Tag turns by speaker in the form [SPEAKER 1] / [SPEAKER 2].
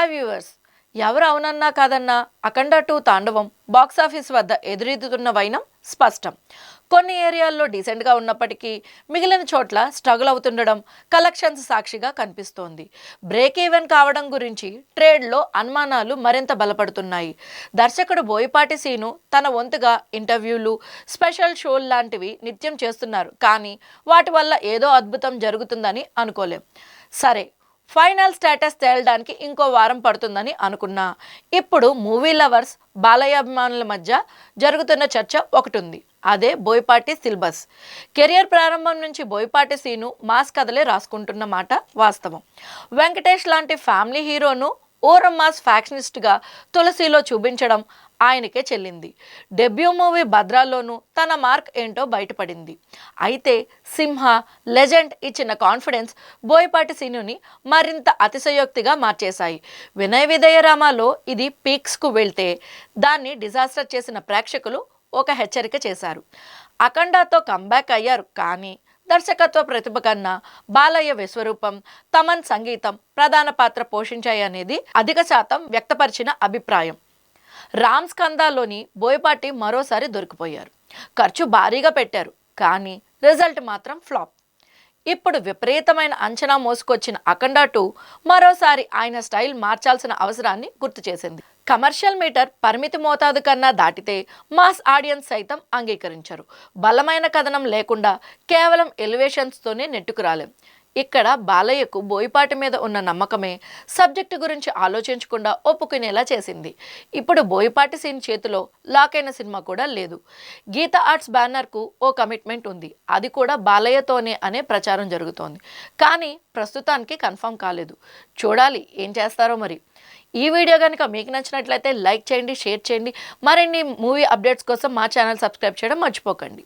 [SPEAKER 1] Hi viewers, ఎవరు అవునన్నా కాదన్నా అఖండ 2 తాండవం బాక్సాఫీస్ వద్ద ఎదురెదుతున్న వైనం స్పష్టం. కొన్ని ఏరియాల్లో డీసెంట్గా ఉన్నప్పటికీ మిగిలిన చోట్ల స్ట్రగుల్ అవుతుండడం కలెక్షన్స్ సాక్షిగా కనిపిస్తోంది. బ్రేక్ ఈవెన్ కావడం గురించి ట్రేడ్లో అనుమానాలు మరింత బలపడుతున్నాయి. దర్శకుడు బోయపాటి సీను తన వంతుగా ఇంటర్వ్యూలు, స్పెషల్ షోలు లాంటివి నిత్యం చేస్తున్నారు. కానీ వాటి వల్ల ఏదో అద్భుతం జరుగుతుందని అనుకోలేం. సరే, ఫైనల్ స్టేటస్ తేలడానికి ఇంకో వారం పడుతుందని అనుకున్నా. ఇప్పుడు మూవీ లవర్స్, బాలయ్య అభిమానుల మధ్య జరుగుతున్న చర్చ ఒకటి ఉంది. అదే బోయపాటి సిలబస్. కెరియర్ ప్రారంభం నుంచి బోయపాటి సీను మాస్ కథలే రాసుకుంటున్న మాట వాస్తవం. వెంకటేష్ లాంటి ఫ్యామిలీ హీరోను ఓరం మాస్ ఫ్యాక్షనిస్ట్గా తులసిలో చూపించడం ఆయనకే చెల్లింది. డెబ్యూ మూవీ భద్రాల్లోనూ తన మార్క్ ఏంటో బయటపడింది. అయితే సింహ, లెజెండ్ ఇచ్చిన కాన్ఫిడెన్స్ బోయపాటి సీనుని మరింత అతిశయోక్తిగా మార్చేశాయి. వినయ విధేయరామాలో ఇది పీక్స్కు వెళ్తే దాన్ని డిజాస్టర్ చేసిన ప్రేక్షకులు ఒక హెచ్చరిక చేశారు. అఖండాతో కంబ్యాక్ అయ్యారు, కానీ దర్శకత్వ ప్రతిభ కన్నా బాలయ్య విశ్వరూపం, తమన్ సంగీతం ప్రధాన పాత్ర పోషించాయనేది అధిక శాతం వ్యక్తపరిచిన అభిప్రాయం. రామ్ స్కందాలోని బోయపాటి మరోసారి దొరికిపోయారు. ఖర్చు భారీగా పెట్టారు, కానీ రిజల్ట్ మాత్రం ఫ్లాప్. ఇప్పుడు విపరీతమైన అంచనా మోసుకొచ్చిన అఖండ 2 మరోసారి ఆయన స్టైల్ మార్చాల్సిన అవసరాన్ని గుర్తు చేసింది. కమర్షియల్ మీటర్ పరిమితి మోతాదు కన్నా దాటితే మాస్ ఆడియన్స్ సైతం అంగీకరించరు. బలమైన కథనం లేకుండా కేవలం ఎలివేషన్స్తోనే నెట్టుకురాలేం. ఇక్కడ బాలయ్యకు బోయపాటి మీద ఉన్న నమ్మకమే సబ్జెక్టు గురించి ఆలోచించకుండా ఒప్పుకునేలా చేసింది. ఇప్పుడు బోయపాటి సీన్ చేతిలో లాక్ అయిన సినిమా కూడా లేదు. గీత ఆర్ట్స్ బ్యానర్కు ఓ కమిట్మెంట్ ఉంది, అది కూడా బాలయ్యతోనే అనే ప్రచారం జరుగుతోంది. కానీ ప్రస్తుతానికి కన్ఫర్మ్ కాలేదు. చూడాలి ఏం చేస్తారో మరి. ఈ వీడియో కనుక మీకు నచ్చినట్లయితే లైక్ చేయండి, షేర్ చేయండి. మరిన్ని మూవీ అప్డేట్స్ కోసం మా ఛానల్ సబ్స్క్రైబ్ చేయడం మర్చిపోకండి.